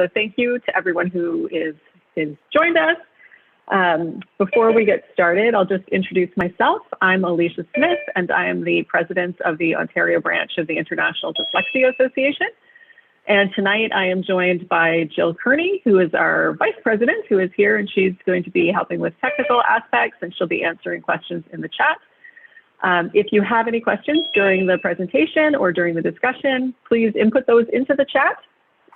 So thank you to everyone who is joined us. Before we get started, I'll just introduce myself. I'm Alicia Smith, and I am the president of the Ontario branch of the International Dyslexia Association. And tonight I am joined by Jill Kearney, who is our vice president, who is here, and she's going to be helping with technical aspects, and she'll be answering questions in the chat. If you have any questions during the presentation or during the discussion, please input those into the chat,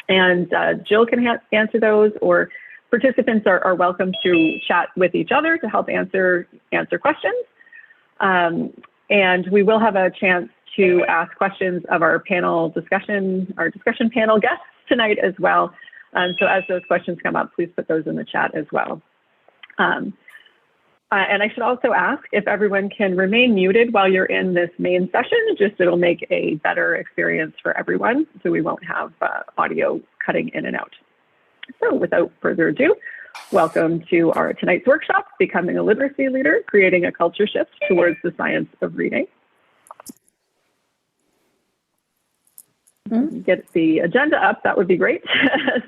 and Jill can answer those, or participants are welcome to chat with each other to help answer questions. And we will have a chance to ask questions of our discussion panel guests tonight as well. So as those questions come up, please put those in the chat as well. And I should also ask if everyone can remain muted while you're in this main session, just it'll make a better experience for everyone, so we won't have audio cutting in and out. So without further ado, welcome to our tonight's workshop, Becoming a Literacy Leader, Creating a Culture Shift Towards the Science of Reading. Get the agenda up, that would be great.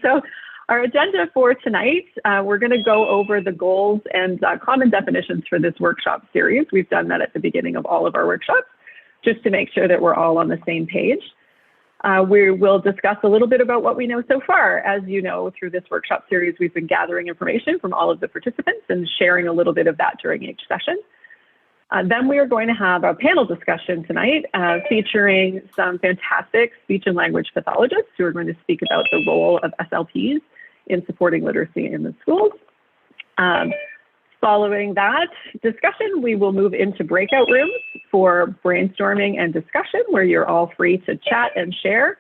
So our agenda for tonight, we're going to go over the goals and common definitions for this workshop series. We've done that at the beginning of all of our workshops, just to make sure that we're all on the same page. We will discuss a little bit about what we know so far. As you know, through this workshop series, we've been gathering information from all of the participants and sharing a little bit of that during each session. Then we are going to have a panel discussion tonight featuring some fantastic speech and language pathologists who are going to speak about the role of SLPs in supporting literacy in the schools. Following that discussion, we will move into breakout rooms for brainstorming and discussion, where you're all free to chat and share.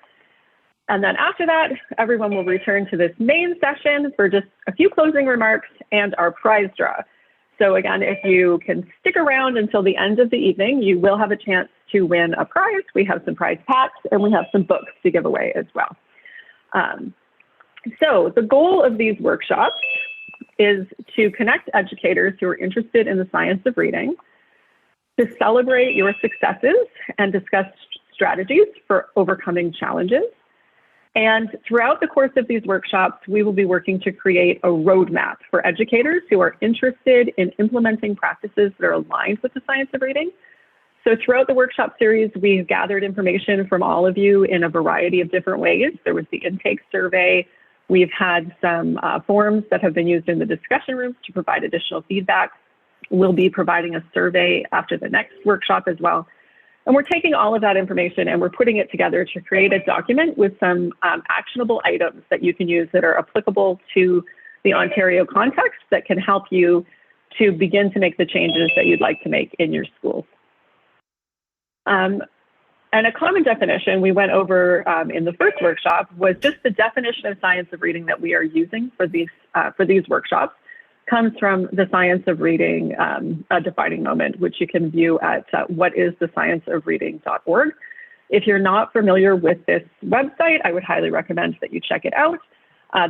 And then after that, everyone will return to this main session for just a few closing remarks and our prize draw. So again, if you can stick around until the end of the evening, you will have a chance to win a prize. We have some prize packs, and we have some books to give away as well. So the goal of these workshops is to connect educators who are interested in the science of reading, to celebrate your successes and discuss strategies for overcoming challenges. And throughout the course of these workshops, we will be working to create a roadmap for educators who are interested in implementing practices that are aligned with the science of reading. So throughout the workshop series, we've gathered information from all of you in a variety of different ways. There was the intake survey. We've had some forms that have been used in the discussion rooms to provide additional feedback. We'll be providing a survey after the next workshop as well. And we're taking all of that information and we're putting it together to create a document with some actionable items that you can use that are applicable to the Ontario context that can help you to begin to make the changes that you'd like to make in your schools. And a common definition we went over in the first workshop was just the definition of science of reading that we are using for these workshops comes from the Science of Reading a Defining Moment, which you can view at whatisthescienceofreading.org. If you're not familiar with this website, I would highly recommend that you check it out.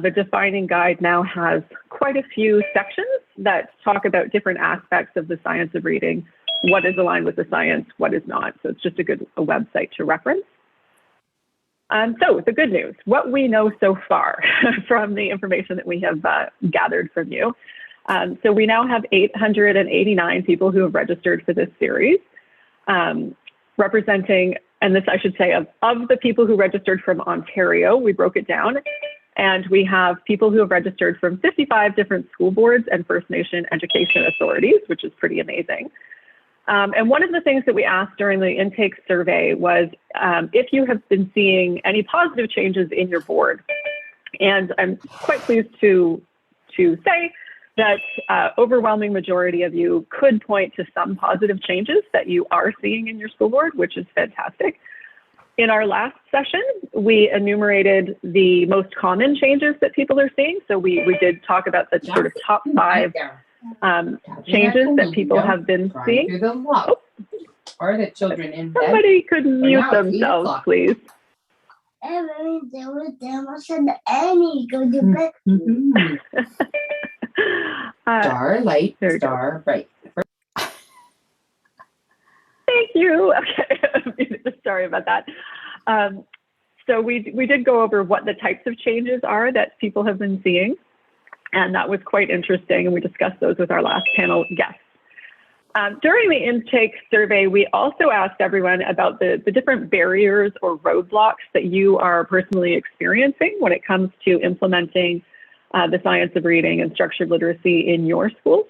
The Defining Guide now has quite a few sections that talk about different aspects of the science of reading, what is aligned with the science, what is not. So it's just a website to reference. So the good news, what we know so far from the information that we have gathered from you. So we now have 889 people who have registered for this series, representing, and this I should say, of the people who registered from Ontario, we broke it down, and we have people who have registered from 55 different school boards and First Nation education authorities, which is pretty amazing. And one of the things that we asked during the intake survey was if you have been seeing any positive changes in your board. And I'm quite pleased to say that overwhelming majority of you could point to some positive changes that you are seeing in your school board, which is fantastic. In our last session, we enumerated the most common changes that people are seeing. So we did talk about the sort of top 5 changes that people have been seeing. Oh. Or the children in bed. Somebody could mute themselves, please. Star, light, star, bright. Thank you. Okay, sorry about that. So we did go over what the types of changes are that people have been seeing, and that was quite interesting, and we discussed those with our last panel guests. During the intake survey, we also asked everyone about the different barriers or roadblocks that you are personally experiencing when it comes to implementing the science of reading and structured literacy in your schools.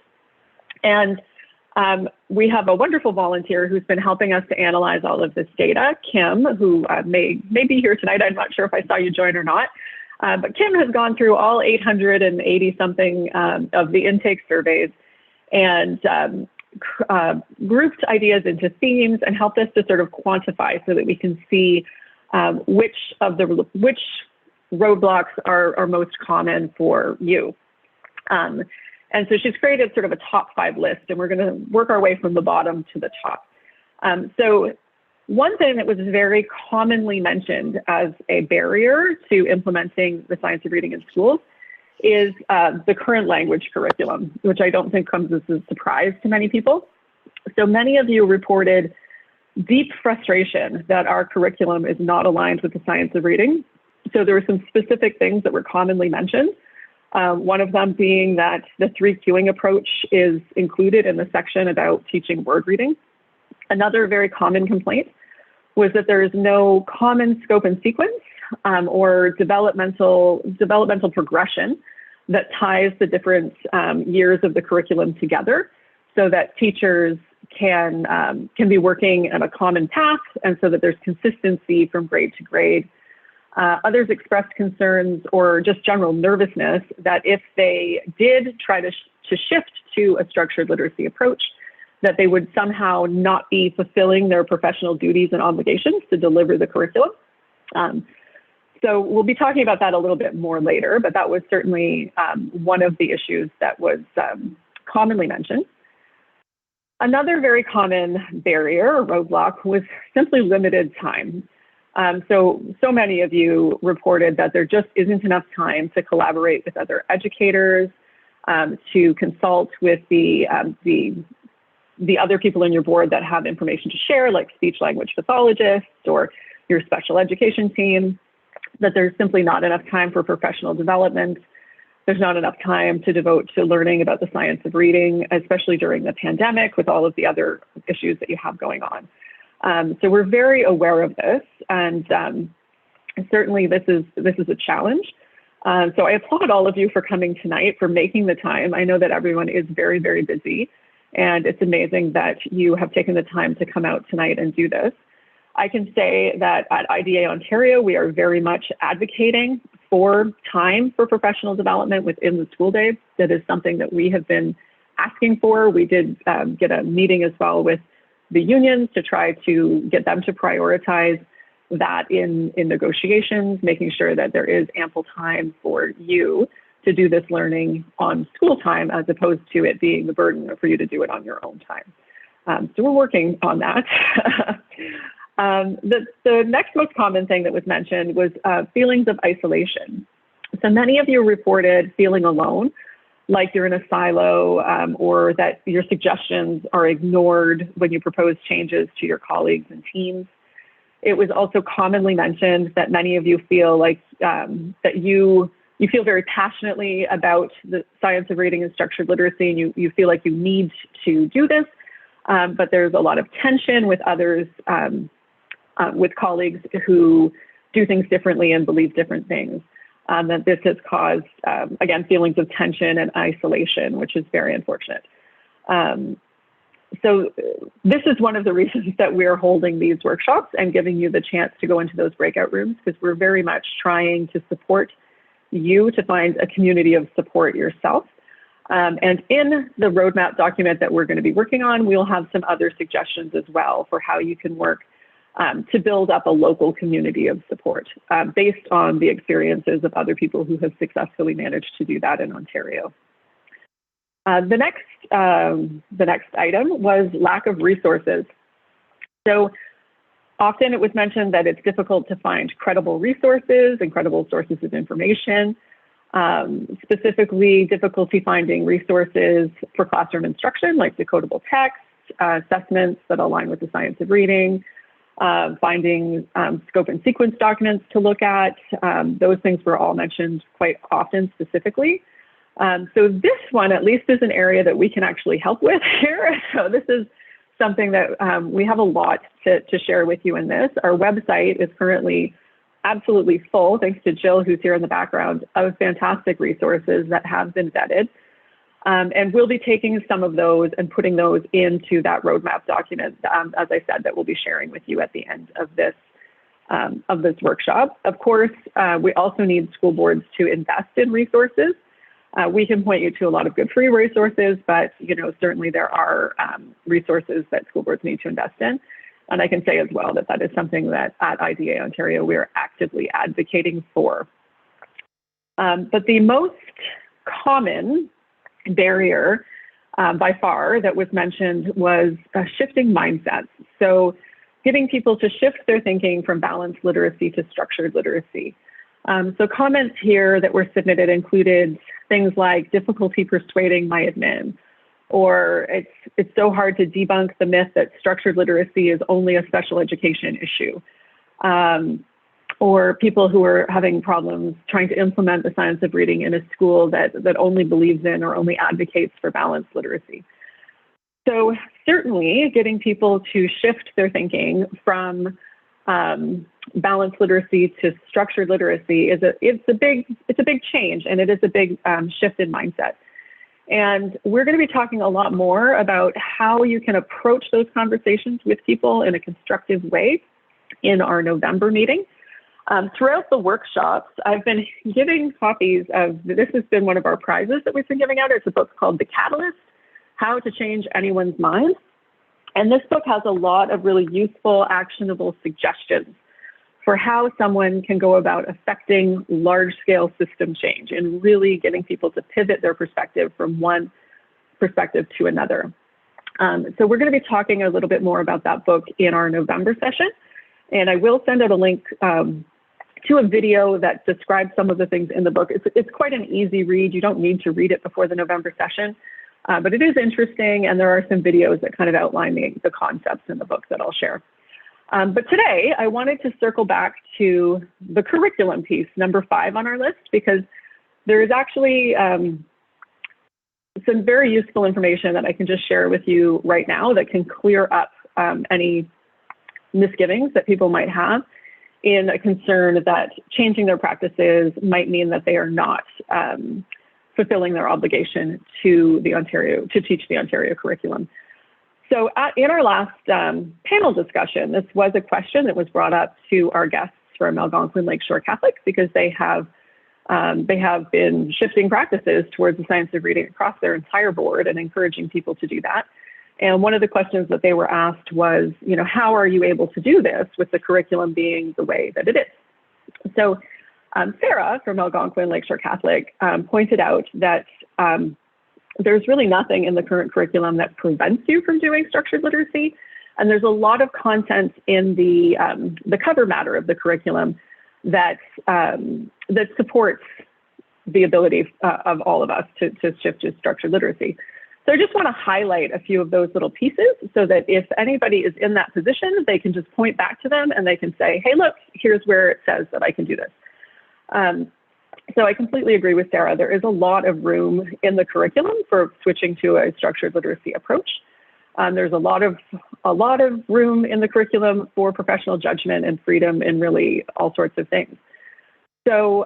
And we have a wonderful volunteer who's been helping us to analyze all of this data, Kim, who may be here tonight. I'm not sure if I saw you join or not. But Kim has gone through all 880 something of the intake surveys and grouped ideas into themes and helped us to sort of quantify so that we can see which roadblocks are most common for you. And so she's created sort of a top 5 list, and we're going to work our way from the bottom to the top. So one thing that was very commonly mentioned as a barrier to implementing the science of reading in schools is the current language curriculum, which I don't think comes as a surprise to many people. So many of you reported deep frustration that our curriculum is not aligned with the science of reading. So there were some specific things that were commonly mentioned. One of them being that the 3 cueing approach is included in the section about teaching word reading. Another very common complaint was that there is no common scope and sequence or developmental progression that ties the different years of the curriculum together so that teachers can be working at a common path and so that there's consistency from grade to grade. Others expressed concerns or just general nervousness that if they did try to shift to a structured literacy approach, that they would somehow not be fulfilling their professional duties and obligations to deliver the curriculum. So we'll be talking about that a little bit more later, but that was certainly one of the issues that was commonly mentioned. Another very common barrier or roadblock was simply limited time. So many of you reported that there just isn't enough time to collaborate with other educators, to consult with the other people in your board that have information to share, like speech language pathologists or your special education team, that there's simply not enough time for professional development. There's not enough time to devote to learning about the science of reading, especially during the pandemic with all of the other issues that you have going on. So we're very aware of this, and certainly this is a challenge. So I applaud all of you for coming tonight, for making the time. I know that everyone is very, very busy, and it's amazing that you have taken the time to come out tonight and do this. I can say that at IDA Ontario, we are very much advocating for time for professional development within the school day. That is something that we have been asking for. We did get a meeting as well with the unions to try to get them to prioritize that in negotiations, making sure that there is ample time for you to do this learning on school time as opposed to it being the burden for you to do it on your own time. So we're working on that. The next most common thing that was mentioned was feelings of isolation. So many of you reported feeling alone, like you're in a silo, or that your suggestions are ignored when you propose changes to your colleagues and teams. It was also commonly mentioned that many of you feel like that you feel very passionately about the science of reading and structured literacy, and you feel like you need to do this, but there's a lot of tension with others, with colleagues who do things differently and believe different things. That this has caused, again, feelings of tension and isolation, which is very unfortunate. So this is one of the reasons that we're holding these workshops and giving you the chance to go into those breakout rooms, because we're very much trying to support you to find a community of support yourself. And in the roadmap document that we're going to be working on, we'll have some other suggestions as well for how you can work to build up a local community of support based on the experiences of other people who have successfully managed to do that in Ontario. The next item was lack of resources. So often it was mentioned that it's difficult to find credible resources and credible sources of information, specifically difficulty finding resources for classroom instruction like decodable text, assessments that align with the science of reading, finding scope and sequence documents to look at. Those things were all mentioned quite often specifically. So this one at least is an area that we can actually help with here. So this is something that we have a lot to share with you in this. Our website is currently absolutely full, thanks to Jill, who's here in the background, of fantastic resources that have been vetted. And we'll be taking some of those and putting those into that roadmap document, as I said, that we'll be sharing with you at the end of this workshop. Of course, we also need school boards to invest in resources. We can point you to a lot of good free resources, but certainly there are resources that school boards need to invest in. And I can say as well that that is something that at IDA Ontario, we are actively advocating for. But the most common barrier by far that was mentioned was shifting mindsets. So getting people to shift their thinking from balanced literacy to structured literacy. So comments here that were submitted included things like difficulty persuading my admin, or it's so hard to debunk the myth that structured literacy is only a special education issue. Or people who are having problems trying to implement the science of reading in a school that only believes in or only advocates for balanced literacy. So certainly getting people to shift their thinking from balanced literacy to structured literacy it's a big change, and it is a big shift in mindset. And we're going to be talking a lot more about how you can approach those conversations with people in a constructive way in our November meeting. Throughout the workshops, I've been giving copies of, this has been one of our prizes that we've been giving out. It's a book called The Catalyst, How to Change Anyone's Mind. And this book has a lot of really useful, actionable suggestions for how someone can go about affecting large-scale system change and really getting people to pivot their perspective from one perspective to another. So we're going to be talking a little bit more about that book in our November session. And I will send out a link to a video that describes some of the things in the book. It's quite an easy read. You don't need to read it before the November session, but it is interesting, and there are some videos that kind of outline the concepts in the book that I'll share. But today, I wanted to circle back to the curriculum piece, number 5 on our list, because there is actually some very useful information that I can just share with you right now that can clear up any misgivings that people might have in a concern that changing their practices might mean that they are not fulfilling their obligation to teach the Ontario curriculum. So in our last panel discussion, this was a question that was brought up to our guests from Algonquin Lakeshore Catholic, because they have been shifting practices towards the science of reading across their entire board and encouraging people to do that. And one of the questions that they were asked was, how are you able to do this with the curriculum being the way that it is? So Sarah from Algonquin Lakeshore Catholic pointed out that there's really nothing in the current curriculum that prevents you from doing structured literacy. And there's a lot of content in the cover matter of the curriculum that supports the ability of all of us to shift to structured literacy. So I just want to highlight a few of those little pieces so that if anybody is in that position, they can just point back to them and they can say, hey, look, here's where it says that I can do this. So I completely agree with Sarah. There is a lot of room in the curriculum for switching to a structured literacy approach. There's a lot of room in the curriculum for professional judgment and freedom in really all sorts of things. So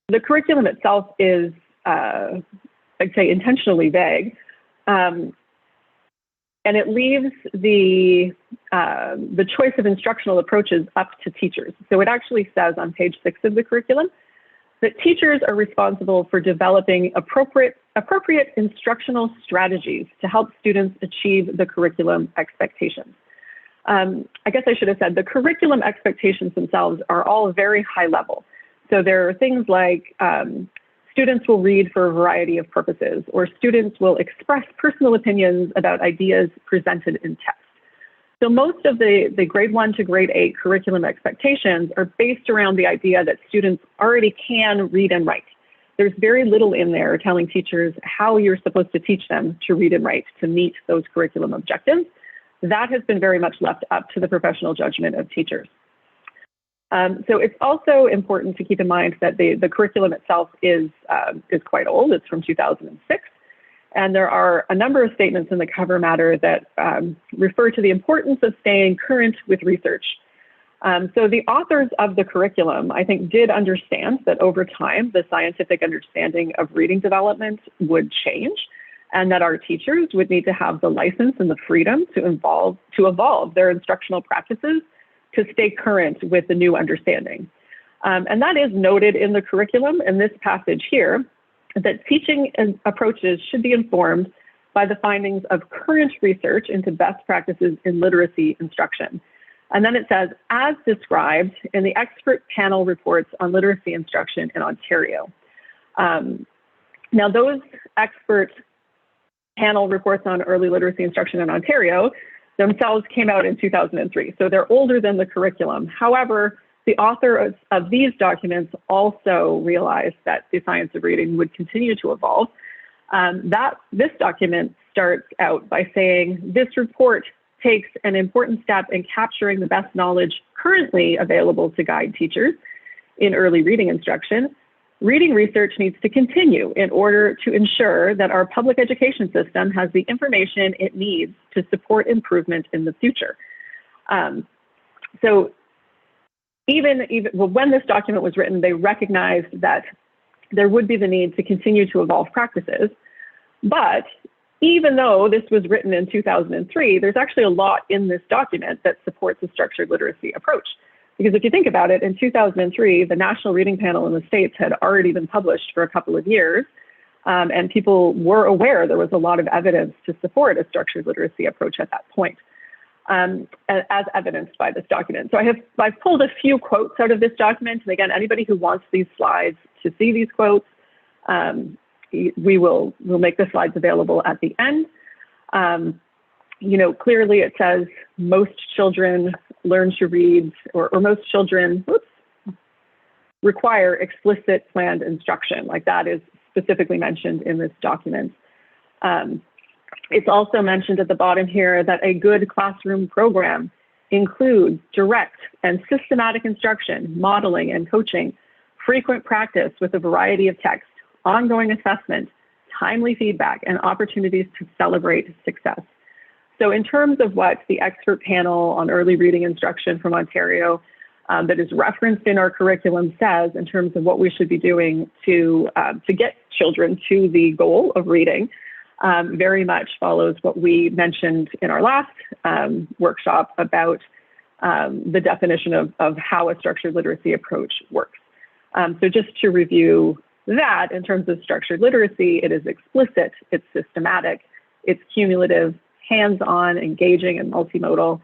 the curriculum itself is, I'd say, intentionally vague, and it leaves the choice of instructional approaches up to teachers. So it actually says on page 6 of the curriculum that teachers are responsible for developing appropriate instructional strategies to help students achieve the curriculum expectations. I guess I should have said the curriculum expectations themselves are all very high level. So there are things like students will read for a variety of purposes, or students will express personal opinions about ideas presented in text. So most of the grade 1 to grade 8 curriculum expectations are based around the idea that students already can read and write. There's very little in there telling teachers how you're supposed to teach them to read and write to meet those curriculum objectives. that has been very much left up to the professional judgment of teachers. So it's also important to keep in mind that the curriculum itself is quite old. It's from 2006. And there are a number of statements in the cover matter that refer to the importance of staying current with research. So the authors of the curriculum, I think, did understand that over time, the scientific understanding of reading development would change, and that our teachers would need to have the license and the freedom to evolve their instructional practices to stay current with the new understanding. And that is noted in the curriculum in this passage here, that teaching approaches should be informed by the findings of current research into best practices in literacy instruction. And then it says, as described in the expert panel reports on literacy instruction in Ontario. Now, those expert panel reports on early literacy instruction in Ontario themselves came out in 2003, so they're older than the curriculum. However, the author of these documents also realized that the science of reading would continue to evolve. This document starts out by saying, this report takes an important step in capturing the best knowledge currently available to guide teachers in early reading instruction. Reading research needs to continue in order to ensure that our public education system has the information it needs to support improvement in the future. So when this document was written, they recognized that there would be the need to continue to evolve practices. But even though this was written in 2003, there's actually a lot in this document that supports a structured literacy approach. Because if you think about it, in 2003, the National Reading Panel in the States had already been published for a couple of years, and people were aware there was a lot of evidence to support a structured literacy approach at that point, as evidenced by this document. So I've pulled a few quotes out of this document, and again, anybody who wants these slides to see these quotes, we'll make the slides available at the end. Clearly it says most children learn to read, or most children require explicit planned instruction. Like that is specifically mentioned in this document. It's also mentioned at the bottom here that a good classroom program includes direct and systematic instruction, modeling and coaching, frequent practice with a variety of text, ongoing assessment, timely feedback, and opportunities to celebrate success. So in terms of what the expert panel on early reading instruction from Ontario that is referenced in our curriculum says in terms of what we should be doing to get children to the goal of reading, very much follows what we mentioned in our last workshop about the definition of how a structured literacy approach works. So just to review that, in terms of structured literacy, it is explicit, it's systematic, it's cumulative, hands-on, engaging, and multimodal,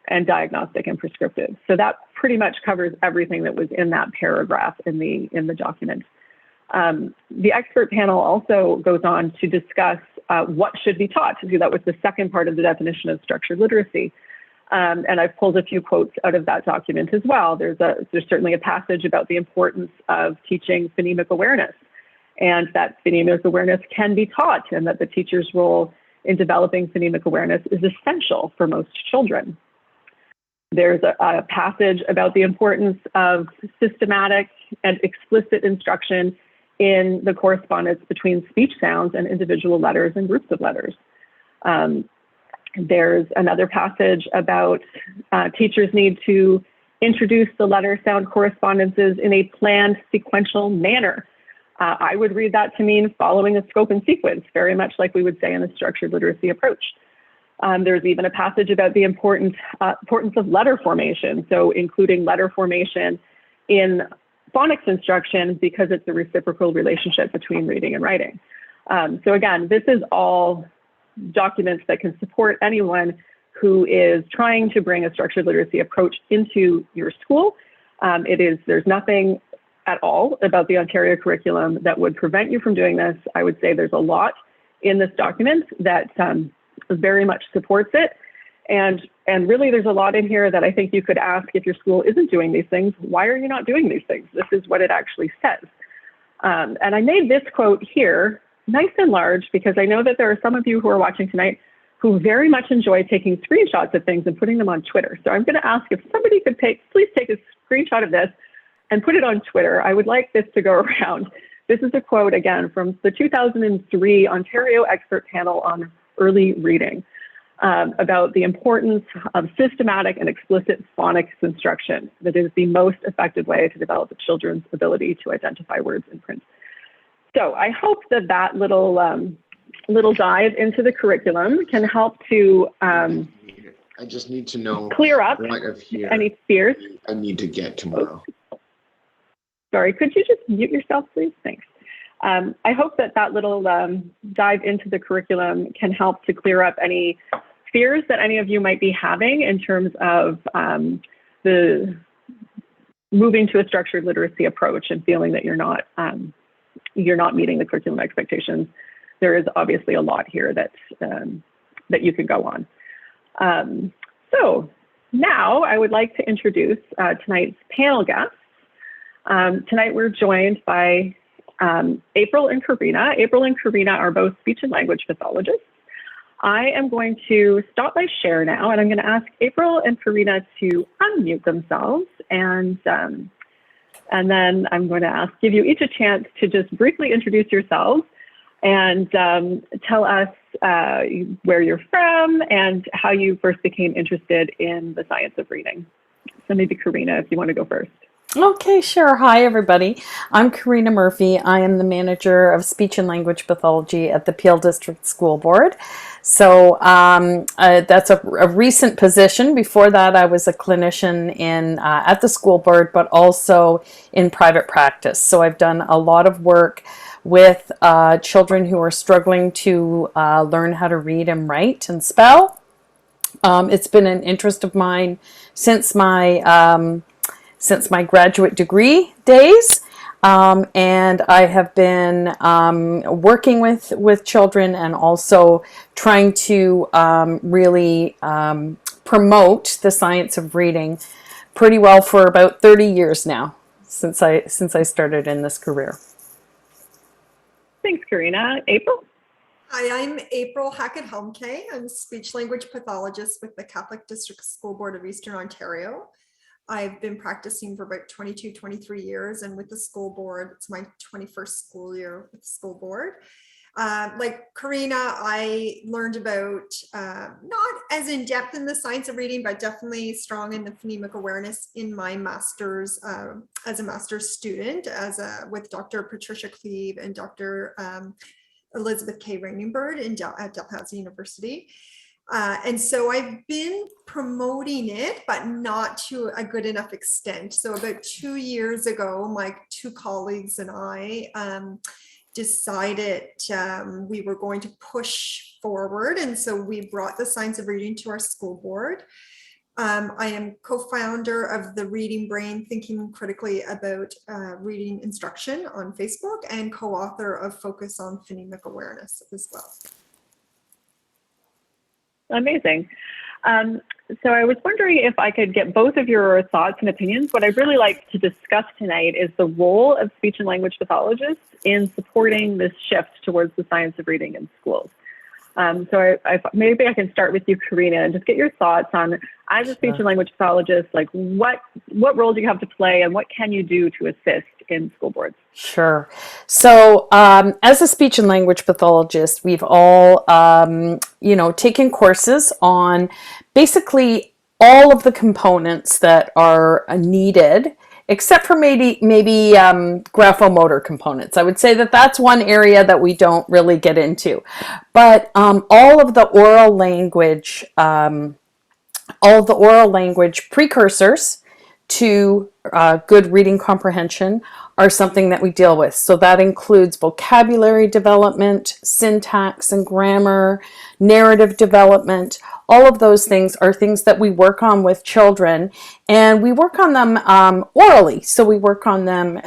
and diagnostic and prescriptive. So that pretty much covers everything that was in that paragraph in the document. The expert panel also goes on to discuss what should be taught. So that was the second part of the definition of structured literacy. And I've pulled a few quotes out of that document as well. There's certainly a passage about the importance of teaching phonemic awareness, and that phonemic awareness can be taught, and that the teacher's role in developing phonemic awareness is essential for most children. There's a passage about the importance of systematic and explicit instruction in the correspondence between speech sounds and individual letters and groups of letters. There's another passage about teachers need to introduce the letter sound correspondences in a planned sequential manner. I would read that to mean following a scope and sequence, very much like we would say in a structured literacy approach. There's even a passage about the importance of letter formation, so including letter formation in phonics instruction because it's a reciprocal relationship between reading and writing. So again, this is all documents that can support anyone who is trying to bring a structured literacy approach into your school. There's nothing at all about the Ontario curriculum that would prevent you from doing this. I would say there's a lot in this document that very much supports it. And really there's a lot in here that I think you could ask if your school isn't doing these things, why are you not doing these things? This is what it actually says. And I made this quote here nice and large because I know that there are some of you who are watching tonight who very much enjoy taking screenshots of things and putting them on Twitter. So I'm going to ask if somebody could please take a screenshot of this and put it on Twitter. I would like this to go around. This is a quote, again, from the 2003 Ontario Expert Panel on Early Reading about the importance of systematic and explicit phonics instruction that is the most effective way to develop a children's ability to identify words in print. So I hope that that little dive into the curriculum can help to I just need to know clear up any fears. I need to get tomorrow. Sorry, could you just mute yourself, please? Thanks. I hope that that little dive into the curriculum can help to clear up any fears that any of you might be having in terms of the moving to a structured literacy approach and feeling that you're not meeting the curriculum expectations. There is obviously a lot here that you can go on. So now I would like to introduce tonight's panel guests. Tonight we're joined by April and Karina. April and Karina are both speech and language pathologists. I am going to stop my share now, and I'm going to ask April and Karina to unmute themselves, and then I'm going to give you each a chance to just briefly introduce yourselves and tell us where you're from and how you first became interested in the science of reading. So maybe Karina, if you want to go first. Okay, sure. Hi, everybody. I'm Karina Murphy. I am the manager of speech and language pathology at the Peel District School Board. So that's a recent position. Before that, I was a clinician at the school board, but also in private practice. So I've done a lot of work with children who are struggling to learn how to read and write and spell. It's been an interest of mine since my graduate degree days, and I have been working with children and also trying to really promote the science of reading pretty well for about 30 years now, since I started in this career. Thanks, Karina. April? Hi, I'm April Hackett-Helmke. I'm a speech language pathologist with the Catholic District School Board of Eastern Ontario. I've been practicing for about 22, 23 years, and with the school board, it's my 21st school year with the school board. Like Karina, I learned about, not as in-depth in the science of reading, but definitely strong in the phonemic awareness in my master's, as a master's student, with Dr. Patricia Cleve and Dr. Elizabeth K. Rainingbird at Dalhousie University. And so I've been promoting it, but not to a good enough extent. So about 2 years ago, my two colleagues and I decided we were going to push forward. And so we brought the science of reading to our school board. I am co-founder of the Reading Brain, Thinking Critically About Reading Instruction on Facebook, and co-author of Focus on Phonemic Awareness as well. Amazing. So I was wondering if I could get both of your thoughts and opinions. What I'd really like to discuss tonight is the role of speech and language pathologists in supporting this shift towards the science of reading in schools. So maybe I can start with you, Karina, and just get your thoughts on, as a speech and language pathologist, like what role do you have to play and what can you do to assist in school boards? Sure. So as a speech and language pathologist, we've all, taken courses on basically all of the components that are needed, except for maybe graphomotor components. I would say that that's one area that we don't really get into. But all of the oral language precursors to good reading comprehension are something that we deal with. So that includes vocabulary development, syntax and grammar, narrative development. All of those things are things that we work on with children, and we work on them orally. So we work on them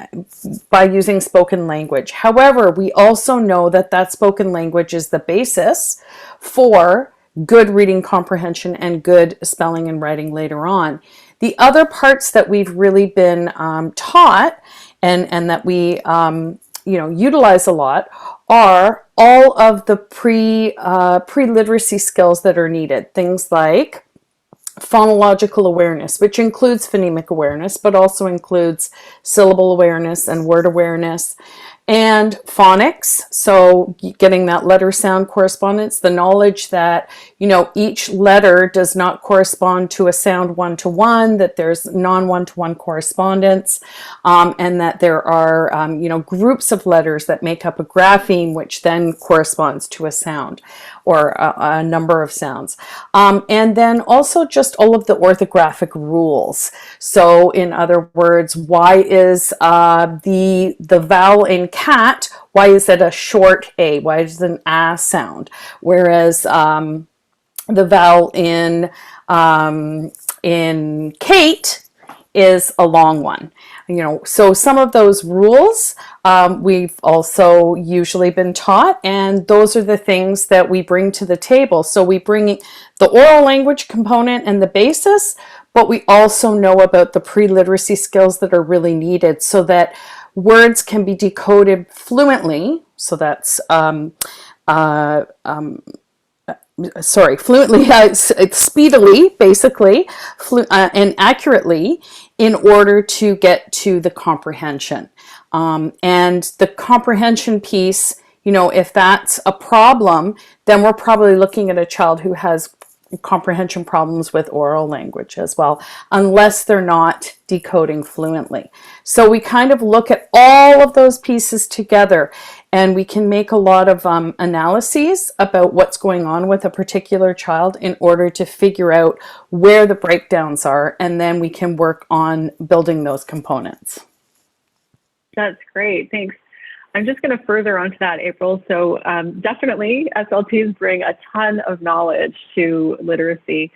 by using spoken language. However, we also know that spoken language is the basis for good reading comprehension and good spelling and writing later on. The other parts that we've really been taught and that we utilize a lot are all of the pre-literacy skills that are needed. Things like phonological awareness, which includes phonemic awareness, but also includes syllable awareness and word awareness, and phonics, so getting that letter sound correspondence, the knowledge that, each letter does not correspond to a sound one-to-one, that there's non-one-to-one correspondence, and that there are, groups of letters that make up a grapheme, which then corresponds to a sound or a number of sounds. And then also just all of the orthographic rules. So in other words, why is the vowel in cat, why is it a short A? Why is it an A sound? Whereas the vowel in Kate is a long one. So some of those rules we've also usually been taught, and those are the things that we bring to the table. So we bring the oral language component and the basis, but we also know about the pre-literacy skills that are really needed so that words can be decoded fluently. So that's fluently, speedily, basically, and accurately, in order to get to the comprehension. And the comprehension piece, if that's a problem, then we're probably looking at a child who has comprehension problems with oral language as well, unless they're not decoding fluently. So we kind of look at all of those pieces together, and we can make a lot of analyses about what's going on with a particular child in order to figure out where the breakdowns are, and then we can work on building those components. That's great. Thanks. I'm just going to further onto that, April. So definitely SLPs bring a ton of knowledge to literacy.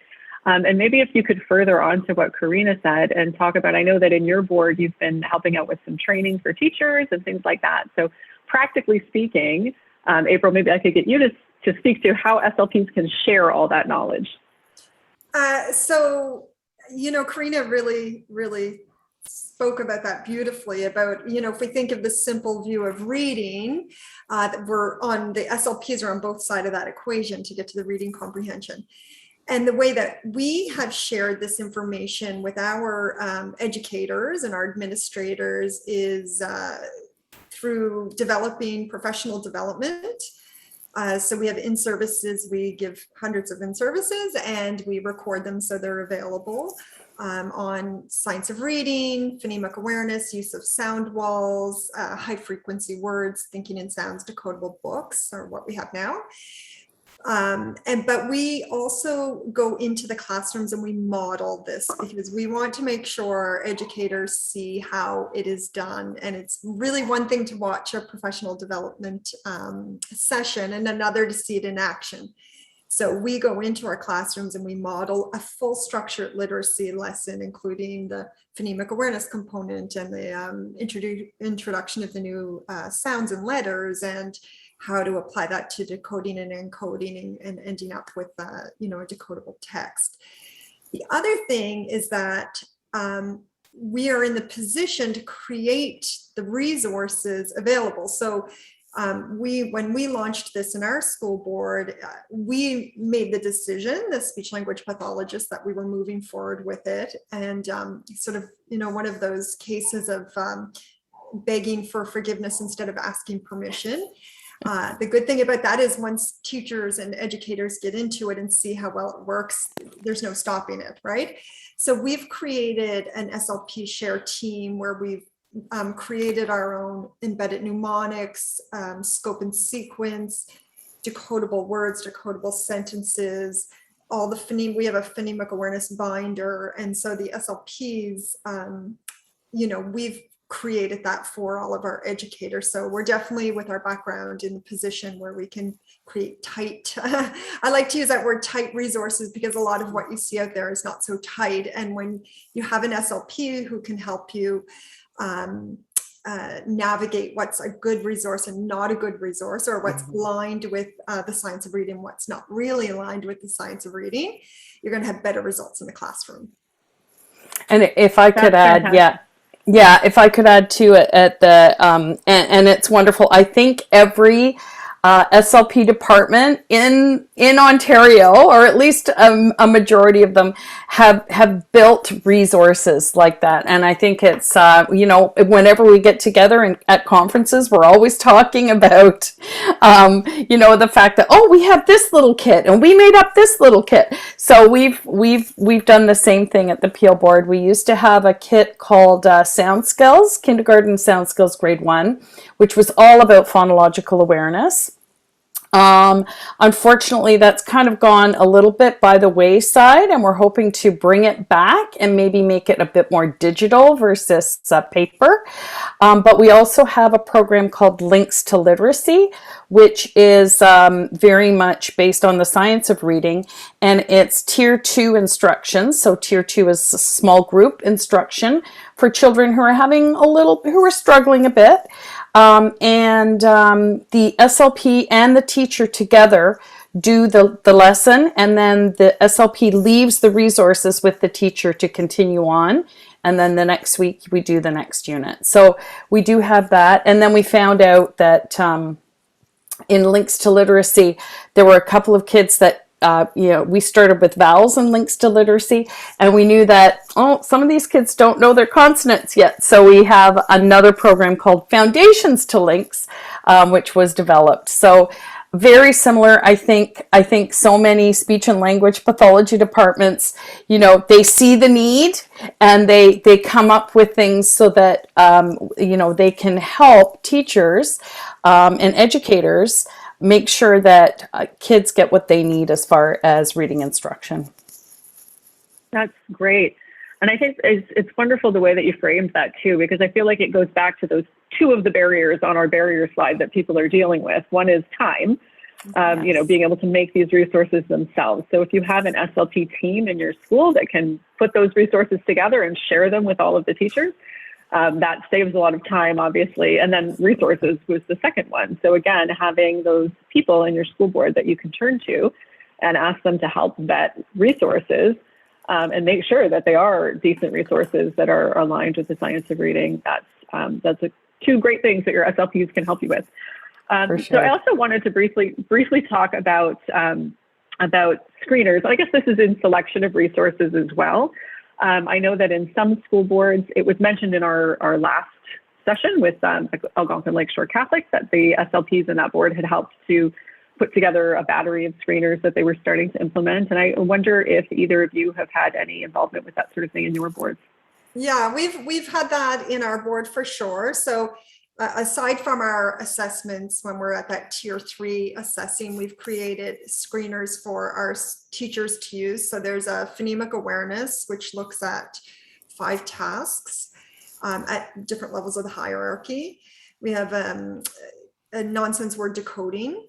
And maybe if you could further on to what Karina said and talk about, I know that in your board, you've been helping out with some training for teachers and things like that. So practically speaking, April, maybe I could get you to speak to how SLPs can share all that knowledge. Karina really spoke about that beautifully about, if we think of the simple view of reading, that we're on the SLPs are on both sides of that equation to get to the reading comprehension. And the way that we have shared this information with our educators and our administrators is through developing professional development. So we have in-services, we give hundreds of in-services and we record them so they're available on science of reading, phonemic awareness, use of sound walls, high frequency words, thinking in sounds, decodable books are what we have now. But we also go into the classrooms and we model this because we want to make sure educators see how it is done. And it's really one thing to watch a professional development session and another to see it in action. So we go into our classrooms and we model a full structured literacy lesson, including the phonemic awareness component and the introduction of the new sounds and letters and how to apply that to decoding and encoding and ending up with a decodable text. The other thing is that we are in the position to create the resources available. So when we launched this in our school board, we made the decision, the speech language pathologists, that we were moving forward with it. And one of those cases of begging for forgiveness instead of asking permission. The good thing about that is once teachers and educators get into it and see how well it works, there's no stopping it, right? So we've created an SLP share team where we've created our own embedded mnemonics, scope and sequence, decodable words, decodable sentences, all the phoneme. We have a phonemic awareness binder. And so the SLPs, we've created that for all of our educators. So we're definitely, with our background, in the position where we can create tight, I like to use that word, tight resources, because a lot of what you see out there is not so tight. And when you have an SLP who can help you navigate what's a good resource and not a good resource, or what's aligned with the science of reading, what's not really aligned with the science of reading, you're going to have better results in the classroom. And if I could add, if I could add to it at the, and it's wonderful. I think every SLP department in Ontario, or at least a majority of them, have built resources like that. And I think it's whenever we get together at conferences, we're always talking about the fact that, oh, we have this little kit and we made up this little kit. So we've done the same thing at the Peel board. We used to have a kit called Sound Skills, Kindergarten Sound Skills Grade 1, which was all about phonological awareness. Unfortunately, that's kind of gone a little bit by the wayside, and we're hoping to bring it back and maybe make it a bit more digital versus paper. But we also have a program called Links to Literacy, which is very much based on the science of reading, and it's tier 2 instruction. So tier 2 is a small group instruction for children who are struggling a bit. The SLP and the teacher together do the lesson, and then the SLP leaves the resources with the teacher to continue on. And then the next week we do the next unit. So we do have that. And then we found out that in Links to Literacy, there were a couple of kids that we started with vowels and Links to Literacy, and we knew that, some of these kids don't know their consonants yet. So we have another program called Foundations to Links, which was developed. So very similar. I think so many speech and language pathology departments, they see the need and they come up with things so that, they can help teachers and educators make sure that kids get what they need as far as reading instruction. That's great. And I think it's wonderful the way that you framed that too, because I feel like it goes back to those two of the barriers on our barrier slide that people are dealing with. One is time, Yes. being able to make these resources themselves. So if you have an SLP team in your school that can put those resources together and share them with all of the teachers, that saves a lot of time, obviously. And then resources was the second one. So again, having those people in your school board that you can turn to and ask them to help vet resources and make sure that they are decent resources that are aligned with the science of reading. That's two great things that your SLPs can help you with. For sure. So I also wanted to briefly talk about screeners. I guess this is in selection of resources as well. I know that in some school boards, it was mentioned in our last session with Algonquin Lakeshore Catholic that the SLPs in that board had helped to put together a battery of screeners that they were starting to implement. And I wonder if either of you have had any involvement with that sort of thing in your boards. Yeah, we've had that in our board for sure. So aside from our assessments, when we're at that tier 3 assessing, we've created screeners for our teachers to use. So there's a phonemic awareness, which looks at 5 tasks at different levels of the hierarchy. We have a nonsense word decoding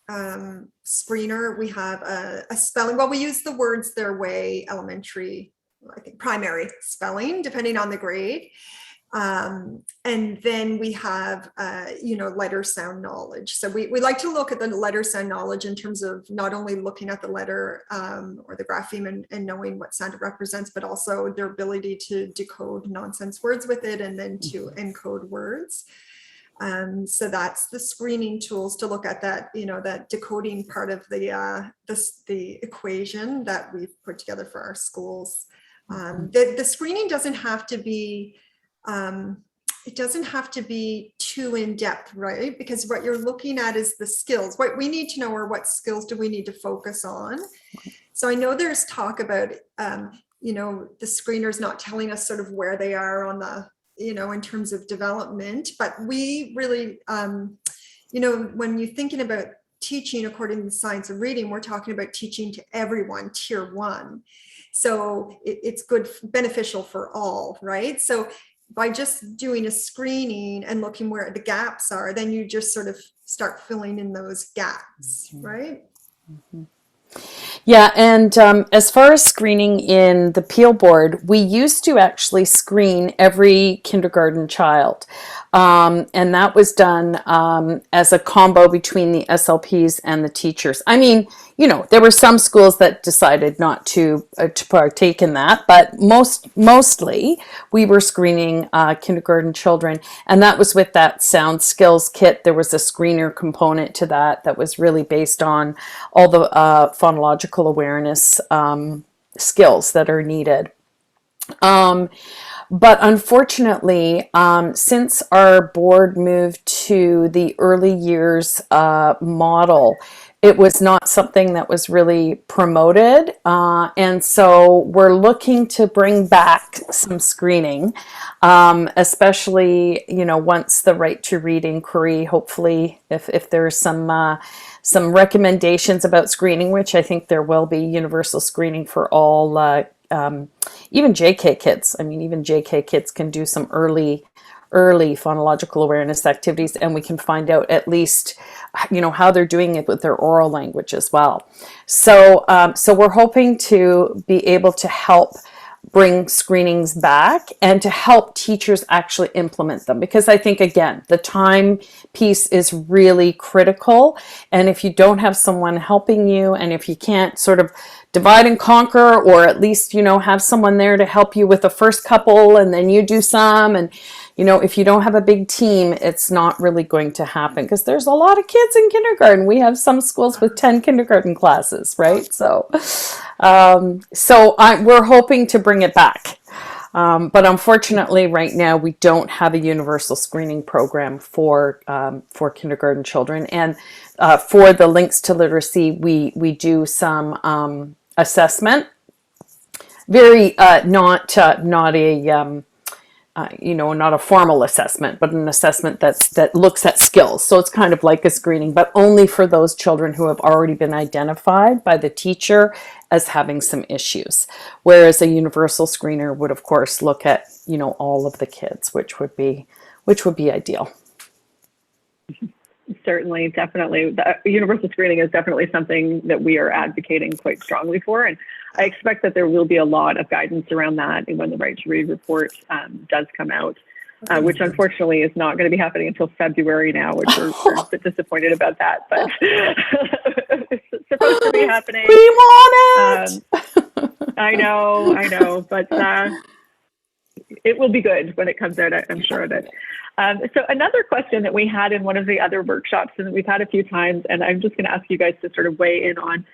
screener. We have a spelling. Well, we use the words their way, elementary, I think primary spelling, depending on the grade. And then we have, letter sound knowledge. So we like to look at the letter sound knowledge in terms of not only looking at the letter or the grapheme and knowing what sound it represents, but also their ability to decode nonsense words with it and then to encode words. So that's the screening tools to look at that, that decoding part of the equation that we've put together for our schools. The screening doesn't have to be it doesn't have to be too in-depth, right? Because what you're looking at is the skills. What we need to know are what skills do we need to focus on. So I know there's talk about, the screeners not telling us sort of where they are on the, in terms of development, but we really, when you're thinking about teaching according to the science of reading, we're talking about teaching to everyone, tier 1. So it's beneficial for all, right? So by just doing a screening and looking where the gaps are, then you just sort of start filling in those gaps, right? Mm-hmm. Yeah, and as far as screening in the Peel Board, we used to actually screen every kindergarten child. And that was done as a combo between the SLPs and the teachers. I mean, you know, there were some schools that decided not to partake in that, but mostly we were screening kindergarten children, and that was with that sound skills kit. There was a screener component to that that was really based on all the phonological awareness skills that are needed. But unfortunately, since our board moved to the early years model, it was not something that was really promoted. And so we're looking to bring back some screening, especially, you know, once the right to read inquiry, hopefully, if there's some recommendations about screening, which I think there will be, universal screening for all even JK kids. I mean, even JK kids can do some early phonological awareness activities, and we can find out at least, you know, how they're doing it with their oral language as well. So, so we're hoping to be able to help bring screenings back and to help teachers actually implement them, because I think, again, the time piece is really critical. And if you don't have someone helping you, and if you can't sort of divide and conquer, or at least, you know, have someone there to help you with the first couple and then you do some, and you know, if you don't have a big team, it's not really going to happen, because there's a lot of kids in kindergarten. We have some schools with 10 kindergarten classes, right? So we're hoping to bring it back. But unfortunately, right now, we don't have a universal screening program for kindergarten children. And for the links to literacy, we do some assessment. Very not a you know, not a formal assessment, but an assessment that looks at skills. So it's kind of like a screening, but only for those children who have already been identified by the teacher as having some issues. Whereas a universal screener would, of course, look at, you know, all of the kids, which would be ideal. Certainly, definitely. The universal screening is definitely something that we are advocating quite strongly for. And I expect that there will be a lot of guidance around that when the Right to Read report does come out, which unfortunately is not going to be happening until February now, which we're a bit disappointed about that. But it's supposed to be happening. We want it! I know, but it will be good when it comes out, I'm sure of it. So another question that we had in one of the other workshops, and we've had a few times, and I'm just going to ask you guys to sort of weigh in on,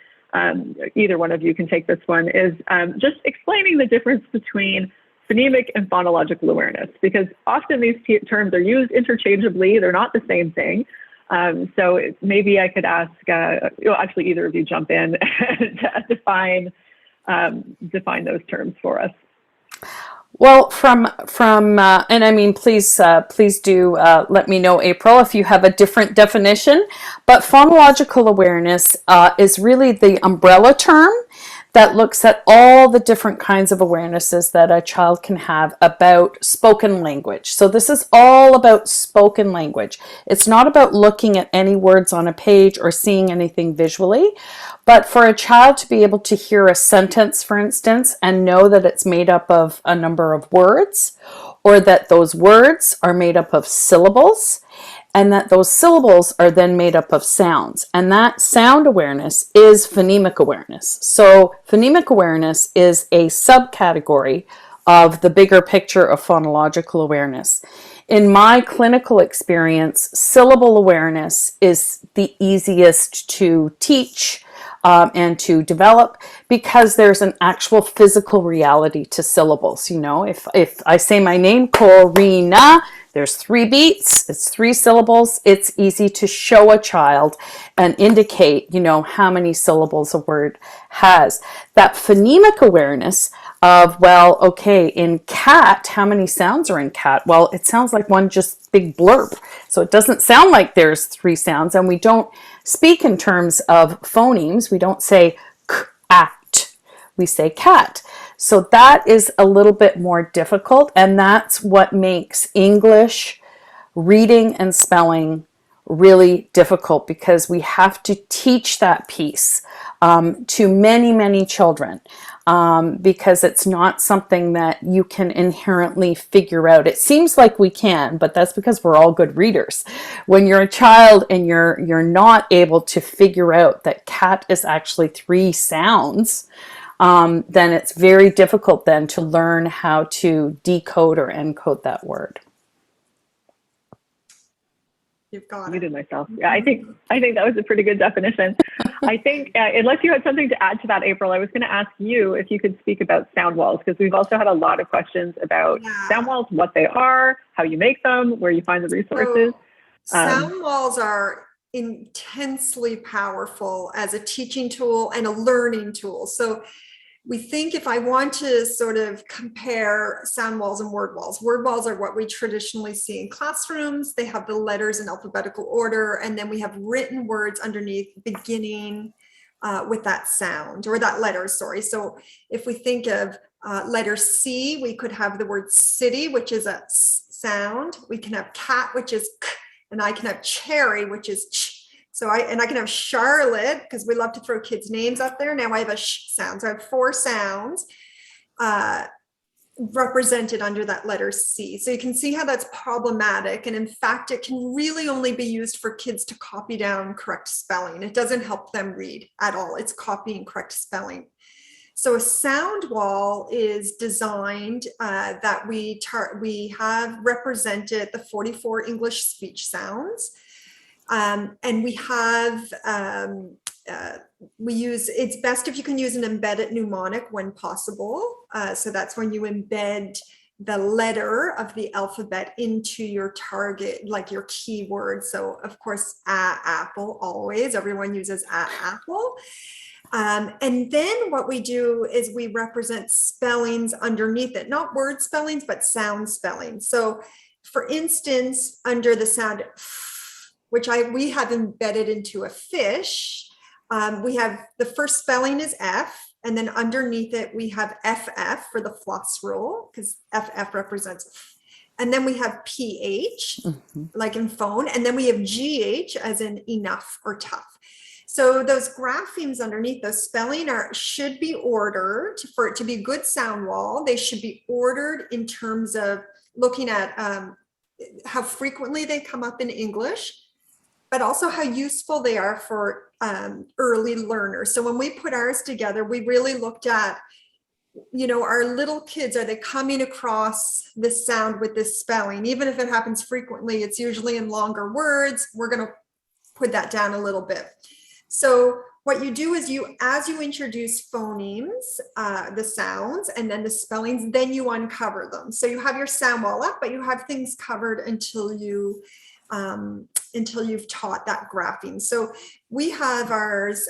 either one of you can take this one, is just explaining the difference between phonemic and phonological awareness, because often these terms are used interchangeably. They're not the same thing. So maybe I could ask, actually either of you jump in and define those terms for us. Well, from and I mean, please do let me know, April, if you have a different definition. But phonological awareness is really the umbrella term that looks at all the different kinds of awarenesses that a child can have about spoken language. So this is all about spoken language. It's not about looking at any words on a page or seeing anything visually, but for a child to be able to hear a sentence, for instance, and know that it's made up of a number of words, or that those words are made up of syllables, and that those syllables are then made up of sounds. And that sound awareness is phonemic awareness. So phonemic awareness is a subcategory of the bigger picture of phonological awareness. In my clinical experience, syllable awareness is the easiest to teach and to develop, because there's an actual physical reality to syllables. You know, if I say my name, Corina, there's 3 beats, it's 3 syllables. It's easy to show a child and indicate, you know, how many syllables a word has. That phonemic awareness of, well, okay, in cat, how many sounds are in cat? Well, it sounds like one just big blurb. So it doesn't sound like there's 3 sounds, and we don't speak in terms of phonemes. We don't say k-at, we say cat. So that is a little bit more difficult, and that's what makes English reading and spelling really difficult, because we have to teach that piece to many, many children, because it's not something that you can inherently figure out. It seems like we can, but that's because we're all good readers. When you're a child and you're not able to figure out that cat is actually 3 sounds, then it's very difficult then to learn how to decode or encode that word. You've got it. Muted myself. Yeah, I think that was a pretty good definition. I think unless you had something to add to that, April, I was going to ask you if you could speak about sound walls, because we've also had a lot of questions about sound walls, what they are, how you make them, where you find the resources. So, sound walls are intensely powerful as a teaching tool and a learning tool. So we think if I want to sort of compare sound walls and word walls are what we traditionally see in classrooms. They have the letters in alphabetical order, and then we have written words underneath beginning with that sound or that letter, sorry. So if we think of letter C, we could have the word city, which is a sound. We can have cat, which is k, and I can have cherry, which is ch. So I can have Charlotte, because we love to throw kids' names up there. Now I have a sh sound. So I have 4 sounds represented under that letter C. So you can see how that's problematic. And in fact, it can really only be used for kids to copy down correct spelling. It doesn't help them read at all. It's copying correct spelling. So a sound wall is designed that we have represented the 44 English speech sounds. And we have, it's best if you can use an embedded mnemonic when possible. So that's when you embed the letter of the alphabet into your target, like your keyword. So of course, apple, always, everyone uses apple. And then what we do is we represent spellings underneath it, not word spellings, but sound spellings. So for instance, under the sound which we have embedded into a fish. We have the first spelling is F, and then underneath it, we have FF for the floss rule, because FF represents, and then we have PH, like in phone, and then we have GH as in enough or tough. So those graphemes underneath, those spelling should be ordered for it to be a good sound wall. They should be ordered in terms of looking at how frequently they come up in English, but also how useful they are for early learners. So when we put ours together, we really looked at, you know, our little kids, are they coming across this sound with this spelling? Even if it happens frequently, it's usually in longer words. We're going to put that down a little bit. So what you do is as you introduce phonemes, the sounds, and then the spellings, then you uncover them. So you have your sound wall up, but you have things covered until you've taught that grapheme. So we have ours,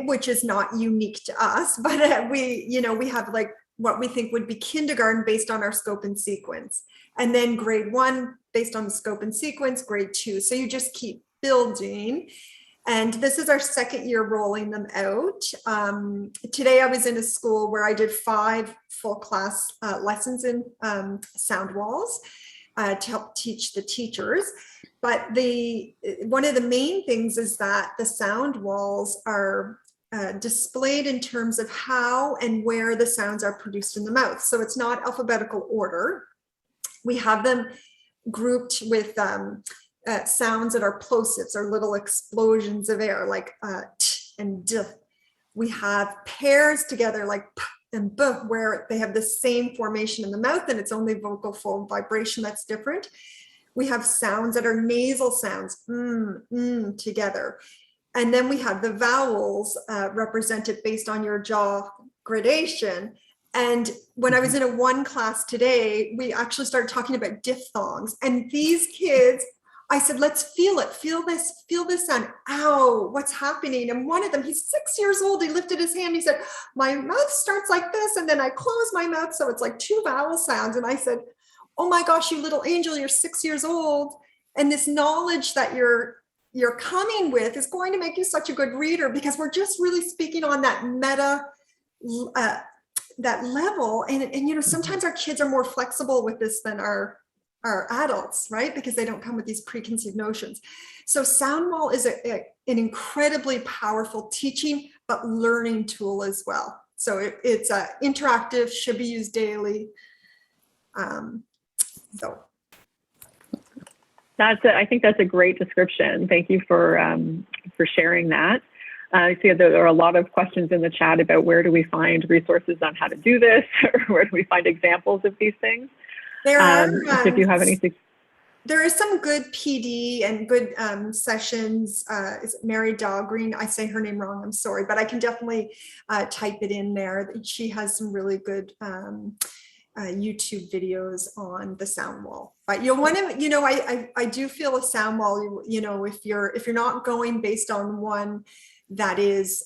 which is not unique to us, but we have like what we think would be kindergarten based on our scope and sequence, and then grade 1 based on the scope and sequence, grade 2. So you just keep building. And this is our 2nd year rolling them out. Today I was in a school where I did 5 full class lessons in sound walls to help teach the teachers. But one of the main things is that the sound walls are displayed in terms of how and where the sounds are produced in the mouth. So it's not alphabetical order. We have them grouped with sounds that are plosives, or little explosions of air, like t and d. We have pairs together like p and b, where they have the same formation in the mouth, and it's only vocal fold vibration that's different. We have sounds that are nasal sounds, together. And then we have the vowels represented based on your jaw gradation. And when I was in a 1 class today, we actually started talking about diphthongs. And these kids, I said, let's feel it. Feel this sound. Ow, what's happening? And one of them, he's 6 years old. He lifted his hand. He said, my mouth starts like this. And then I close my mouth. So it's like 2 vowel sounds. And I said, oh my gosh, you little angel, you're 6 years old. And this knowledge that you're coming with is going to make you such a good reader, because we're just really speaking on that meta, that level. And you know, sometimes our kids are more flexible with this than our are adults, right? Because they don't come with these preconceived notions. So Soundwall is an incredibly powerful teaching, but learning tool as well. So it's interactive, should be used daily. So I think that's a great description. Thank you for sharing that. I see that there are a lot of questions in the chat about where do we find resources on how to do this, or where do we find examples of these things. there are, So if you have anything. there is some good PD and good sessions. Is it Mary Dahlgreen? I say her name wrong, I'm sorry, but I can definitely type it in there. She has some really good YouTube videos on the sound wall. But you'll want to, you know, I do feel a sound wall, you know, if you're not going based on one that is,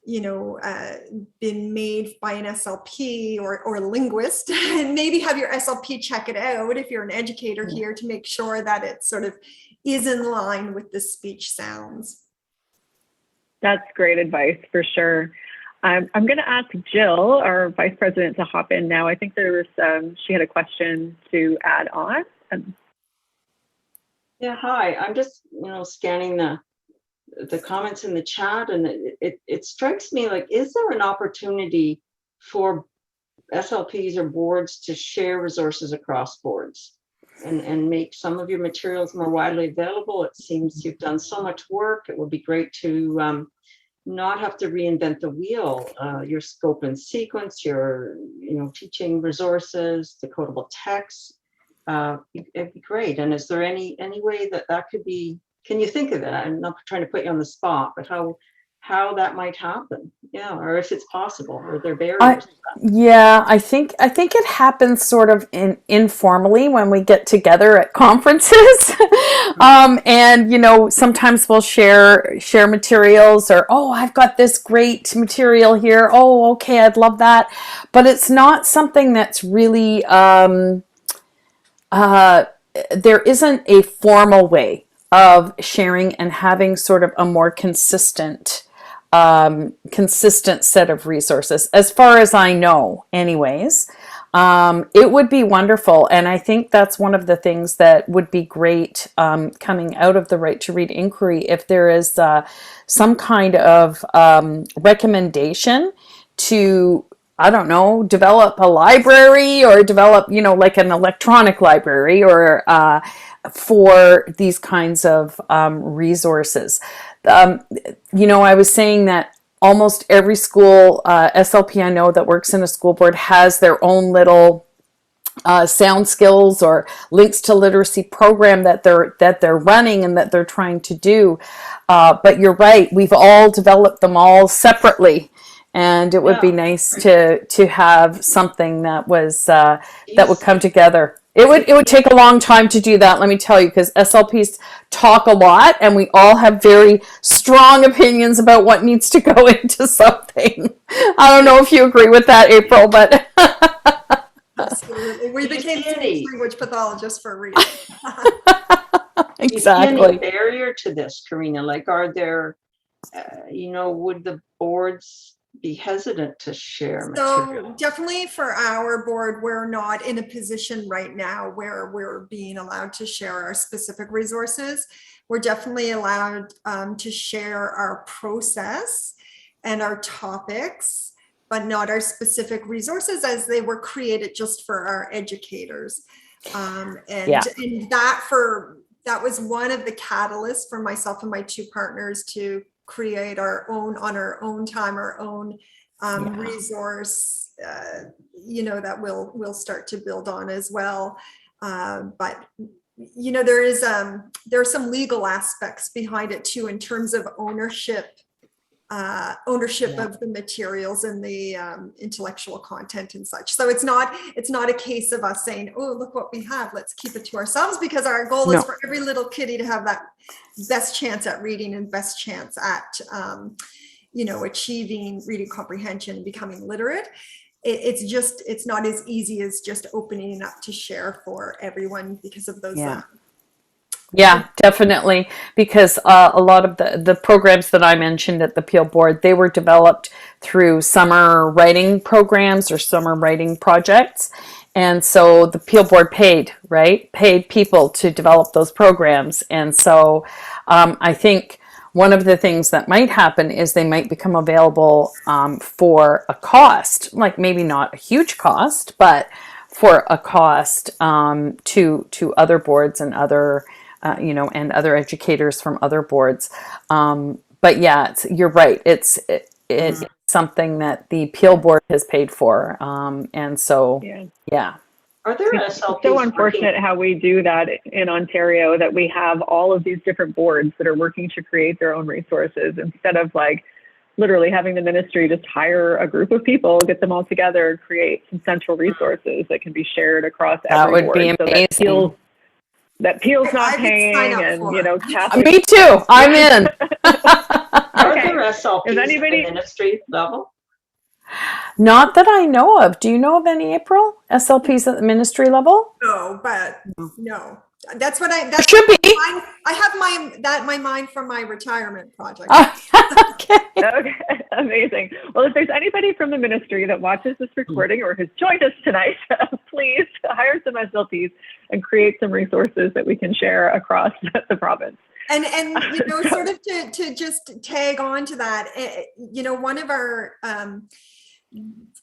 you know, been made by an SLP or a linguist, and maybe have your SLP check it out if you're an educator here to make sure that it sort of is in line with the speech sounds. That's great advice for sure. I'm going to ask Jill, our Vice President, to hop in now. I think there was, she had a question to add on. Yeah, hi. I'm just, you know, scanning the comments in the chat, and it strikes me like, is there an opportunity for SLPs or boards to share resources across boards and make some of your materials more widely available? It seems you've done so much work. It would be great to not have to reinvent the wheel. Your scope and sequence, your teaching resources, decodable text. It'd be great. And is there any way that could be? Can you think of it? I'm not trying to put you on the spot, but how that might happen? Yeah, or if it's possible, or there barriers? Yeah, I think it happens sort of informally when we get together at conferences, and sometimes we'll share materials, or I've got this great material here. Oh, okay, I'd love that, but it's not something that's really there isn't a formal way of sharing and having sort of a more consistent set of resources, as far as I know anyways. It would be wonderful, and I think that's one of the things that would be great coming out of the Right to Read inquiry, if there is some kind of recommendation to, I don't know, develop a library, or develop, like an electronic library, or for these kinds of resources. I was saying that almost every school SLP I know that works in a school board has their own little sound skills or links to literacy program that they're running and that they're trying to do. But you're right, we've all developed them all separately. And it would be nice to have something that was that would come together. It would take a long time to do that, let me tell you, because SLPs talk a lot, and we all have very strong opinions about what needs to go into something. I don't know if you agree with that, April, but absolutely, we became speech language pathologists for a reason. Exactly. Do you see any barrier to this, Karina? Like, are there, would the boards be hesitant to share material? So definitely for our board, we're not in a position right now where we're being allowed to share our specific resources. We're definitely allowed to share our process and our topics, but not our specific resources, as they were created just for our educators. And that was one of the catalysts for myself and my two partners to create our own, on our own time, our own resource, that we'll start to build on as well. But there are some legal aspects behind it too, in terms of ownership of the materials and the intellectual content and such. So it's not a case of us saying, oh, look what we have, let's keep it to ourselves, because our goal is for every little kitty to have that best chance at reading and best chance at achieving reading comprehension and becoming literate. It's not as easy as just opening it up to share for everyone because of those yeah, definitely, because a lot of the programs that I mentioned at the Peel Board, they were developed through summer writing programs or summer writing projects, And so the Peel Board paid people to develop those programs. And so I think one of the things that might happen is they might become available for a cost, like maybe not a huge cost, but for a cost to other boards and other and other educators from other boards. But yeah, you're right. It's something that the Peel Board has paid for, and so yeah. Are there It's SLPs so unfortunate how we do that in Ontario, that we have all of these different boards that are working to create their own resources instead of like literally having the ministry just hire a group of people, get them all together, and create some central resources that can be shared across every board. That would be amazing. That Peel's not I would paying, sign up and for it. Catholic. Me too. I'm in. Are Okay. there SLPs Is anybody- at the ministry level? Not that I know of. Do you know of any, April? SLPs at the ministry level? No, but no. That's what There should be. I have my mind from my retirement project. Okay. Okay, amazing. Well, if there's anybody from the ministry that watches this recording or has joined us tonight, please hire some SLPs and create some resources that we can share across the province. And sort of to just tag on to that, one of our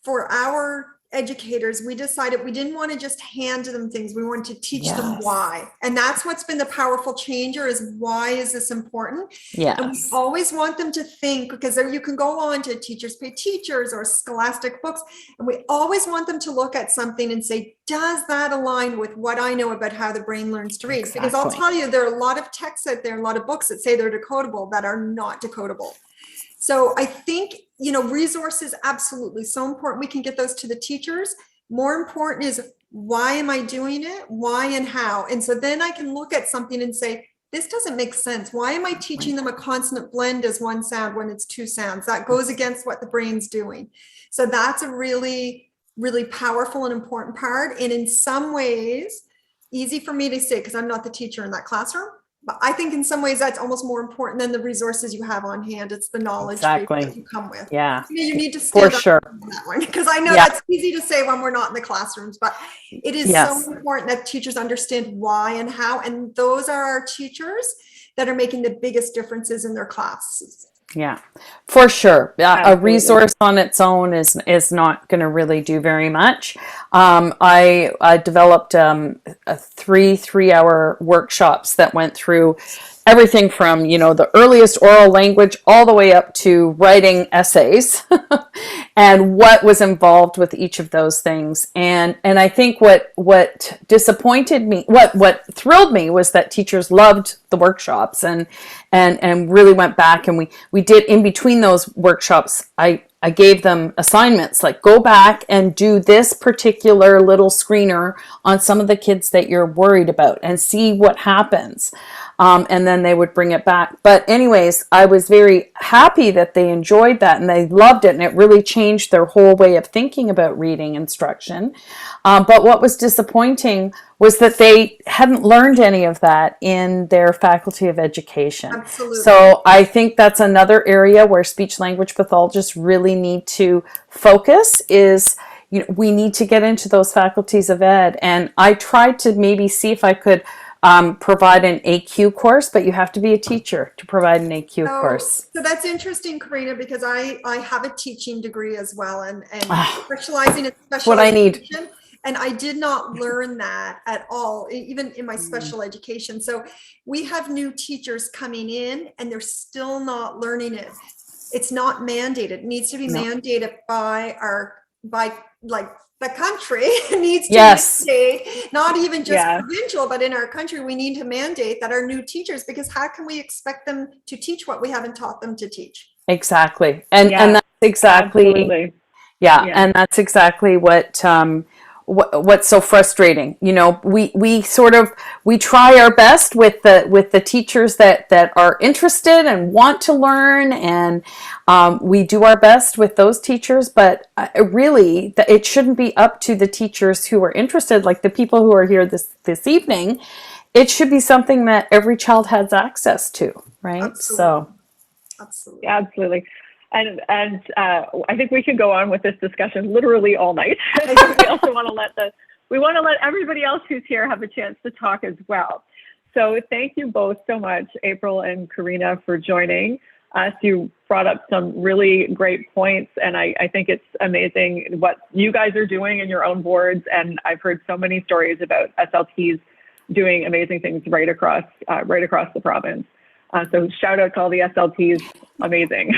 for our educators, we decided we didn't want to just hand them things. We wanted to teach them why. And that's what's been the powerful changer, is why is this important? Yes. And we always want them to think, because you can go on to Teachers Pay Teachers or Scholastic books, and we always want them to look at something and say, does that align with what I know about how the brain learns to read? Exactly. Because I'll tell you, there are a lot of texts out there, a lot of books that say they're decodable that are not decodable. So I think, resources, absolutely so important. We can get those to the teachers. More important is, why am I doing it? Why and how? And so then I can look at something and say, this doesn't make sense. Why am I teaching them a consonant blend as one sound when it's two sounds? That goes against what the brain's doing. So that's a really, really powerful and important part. And in some ways, easy for me to say, because I'm not the teacher in that classroom. But I think in some ways that's almost more important than the resources you have on hand. It's the knowledge that you come with. Yeah. You need to for sure. that one, because I know that's easy to say when we're not in the classrooms, but it is so important that teachers understand why and how. And those are our teachers that are making the biggest differences in their classes. Yeah, for sure. A resource on its own is not going to really do very much. I developed three-hour workshops that went through everything from, the earliest oral language all the way up to writing essays and what was involved with each of those things. And I think what disappointed me, what thrilled me, was that teachers loved the workshops and really went back, and we did, in between those workshops, I gave them assignments, like, go back and do this particular little screener on some of the kids that you're worried about and see what happens. And then they would bring it back. But anyways, I was very happy that they enjoyed that and they loved it, and it really changed their whole way of thinking about reading instruction. But what was disappointing was that they hadn't learned any of that in their faculty of education. Absolutely. So I think that's another area where speech language pathologists really need to focus, is we need to get into those faculties of ed. And I tried to maybe see if I could provide an AQ course, but you have to be a teacher to provide an AQ course. So that's interesting, Karina, because I have a teaching degree as well, and specializing in special what education. I need. And I did not learn that at all, even in my special education. So we have new teachers coming in and they're still not learning it. It's not mandated. It needs to be mandated by the country. It needs to mandate, not even just provincial, but in our country, we need to mandate that our new teachers, because how can we expect them to teach what we haven't taught them to teach? Exactly. And that's exactly, and that's exactly what's so frustrating. We try our best with the teachers that are interested and want to learn, and we do our best with those teachers, but really it shouldn't be up to the teachers who are interested, like the people who are here this evening. It should be something that every child has access to, right? Absolutely. Absolutely. Absolutely. And I think we could go on with this discussion literally all night. We also want to let we want to let everybody else who's here have a chance to talk as well. So thank you both so much, April and Karina, for joining us. You brought up some really great points, and I think it's amazing what you guys are doing in your own boards. And I've heard so many stories about SLPs doing amazing things right across the province. So shout out to all the SLPs. Amazing.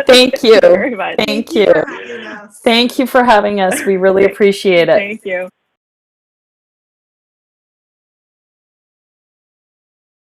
Thank you very much. Thank you. for having us. Thank you for having us. We really appreciate it. Thank you.